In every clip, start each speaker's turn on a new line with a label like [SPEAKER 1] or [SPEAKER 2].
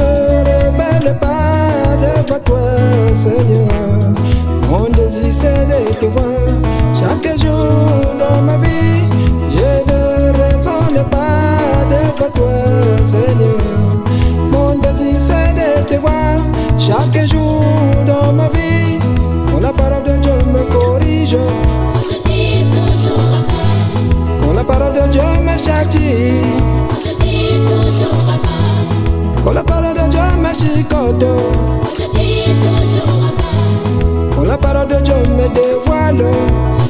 [SPEAKER 1] me rebelle pas devant toi, Seigneur. Mon désir c'est de te voir chaque jour dans ma vie. Je ne raisonne pas devant toi, Seigneur. Mon désir c'est de te voir chaque jour dans ma vie. Quand la parole de Dieu me corrige,
[SPEAKER 2] je dis toujours amen.
[SPEAKER 1] quand la parole de Dieu me châtie,
[SPEAKER 2] Je dis toujours amen.
[SPEAKER 1] quand la parole de Dieu me chicote,
[SPEAKER 2] Je dis toujours amen.
[SPEAKER 1] quand la parole de Dieu me dévoile,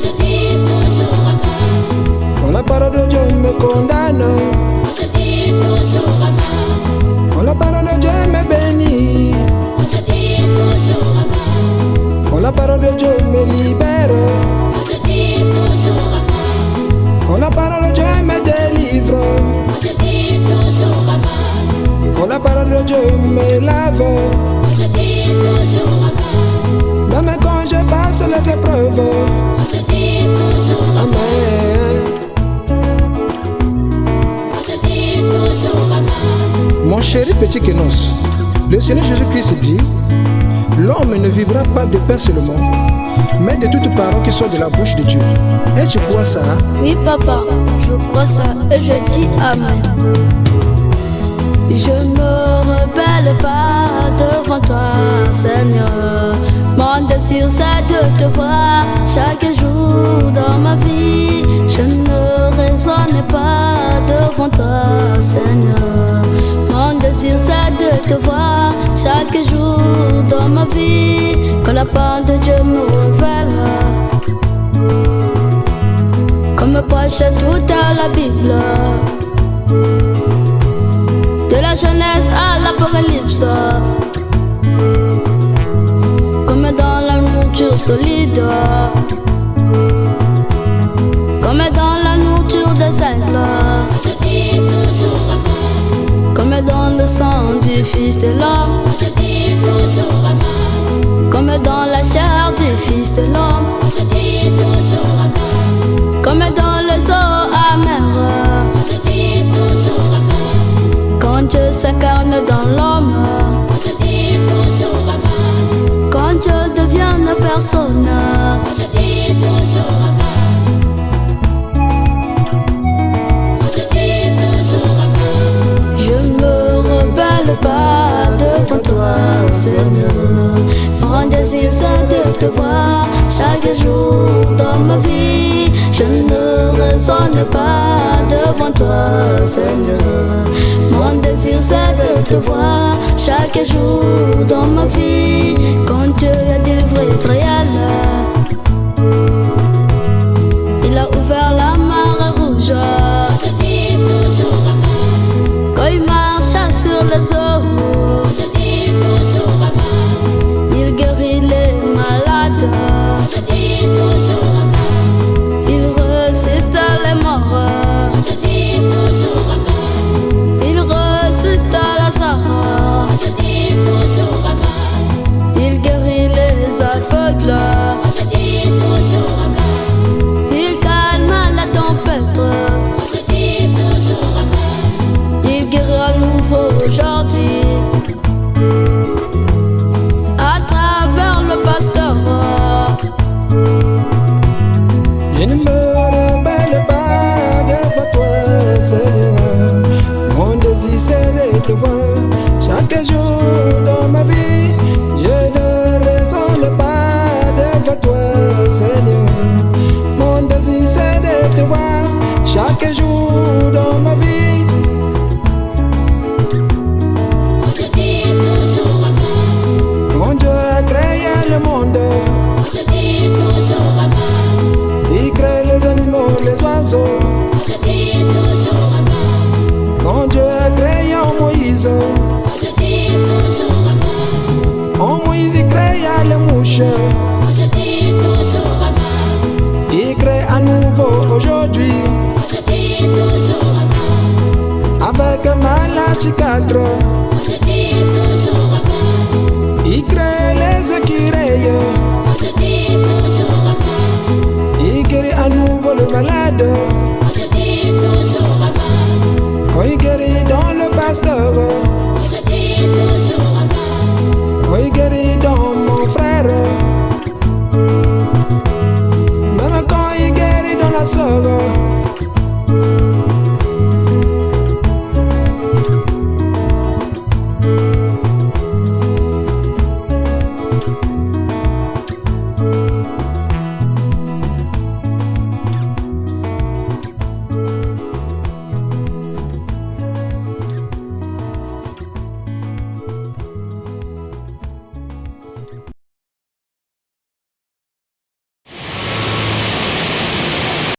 [SPEAKER 2] Je dis toujours amen.
[SPEAKER 1] quand la parole de Dieu me condamne,
[SPEAKER 2] Je dis toujours amen.
[SPEAKER 1] quand la parole de Dieu me bénit,
[SPEAKER 2] Je dis toujours amen.
[SPEAKER 1] quand la parole de Dieu me libère,
[SPEAKER 2] Je dis toujours amen.
[SPEAKER 1] quand la parole de Dieu me délivre,
[SPEAKER 2] Je dis toujours amen.
[SPEAKER 1] quand la parole de Dieu me lave,
[SPEAKER 2] Je dis toujours amen.
[SPEAKER 1] même quand je passe les épreuves.
[SPEAKER 2] Je dis toujours amen.
[SPEAKER 1] Amen.
[SPEAKER 2] Je dis toujours amen.
[SPEAKER 1] Mon chéri petit Kénos, le Seigneur Jésus-Christ dit: l'homme ne vivra pas de pain seulement, mais de toute parole qui sort de la bouche de Dieu. Et tu crois ça?
[SPEAKER 3] Oui papa, je crois ça et je dis amen. Je me rebelle pas devant toi, Seigneur. Mon désir c'est de te voir chaque jour dans ma vie. Je ne raisonne pas devant toi, Seigneur. Mon désir c'est de te voir chaque jour dans ma vie. Quand la parole de Dieu me révèle, comme me prêche toute la Bible, de la Genèse à l'Apocalypse, comme dans la nourriture solide, comme dans la nourriture des aigles,
[SPEAKER 2] Je dis toujours amen.
[SPEAKER 3] comme dans le sang du Fils de l'homme,
[SPEAKER 2] Je dis toujours amen.
[SPEAKER 3] comme dans la chair du Fils de l'homme,
[SPEAKER 2] Je dis toujours amen.
[SPEAKER 3] comme dans les eaux amères.
[SPEAKER 2] Je dis toujours amen.
[SPEAKER 3] Quand Dieu s'incarne dans l'homme,
[SPEAKER 2] Je dis toujours amen.
[SPEAKER 3] quand Dieu devient une personne,
[SPEAKER 2] Je dis toujours amen. Je dis toujours amen.
[SPEAKER 3] je me rebelle pas devant toi, Seigneur. Mon désir c'est de te voir chaque jour dans ma vie. Je ne raisonne pas devant toi, Seigneur. Mon désir c'est de te voir chaque jour dans ma vie. Quand Dieu a délivré Israël, il a ouvert la mer rouge.
[SPEAKER 2] Je dis toujours amen.
[SPEAKER 3] Quand il marcha sur les eaux,
[SPEAKER 2] Je dis toujours amen.
[SPEAKER 3] il guérit les malades,
[SPEAKER 2] Je dis toujours amen.
[SPEAKER 3] il ressuscite les morts,
[SPEAKER 2] Je dis toujours amen.
[SPEAKER 3] il ressuscite Lazare,
[SPEAKER 2] Je dis toujours amen.
[SPEAKER 3] il guérit les aveugles,
[SPEAKER 2] Je dis toujours amen.
[SPEAKER 3] il calme la tempête,
[SPEAKER 2] Je dis toujours amen.
[SPEAKER 3] il guérit à nouveau aujourd'hui, à travers le pasteur.
[SPEAKER 1] Je ne me rebelle pas devant toi, Seigneur. Mon désir c'est de te voir chaque jour dans ma vie. Je ne raisonne pas devant toi, Seigneur. Mon désir c'est de te voir chaque jour dans ma vie.
[SPEAKER 2] Je dis toujours amen.
[SPEAKER 1] Quand Dieu a créé le monde,
[SPEAKER 2] Je dis toujours amen.
[SPEAKER 1] il crée les animaux, les oiseaux.
[SPEAKER 2] Je dis toujours amen.
[SPEAKER 1] Quand Dieu a créé Moïse,
[SPEAKER 2] Je dis toujours amen.
[SPEAKER 1] en Moïse il créa les mouches.
[SPEAKER 2] Je dis toujours amen.
[SPEAKER 1] Il crée à nouveau aujourd'hui
[SPEAKER 2] Je dis toujours amen.
[SPEAKER 1] avec Malachi 4.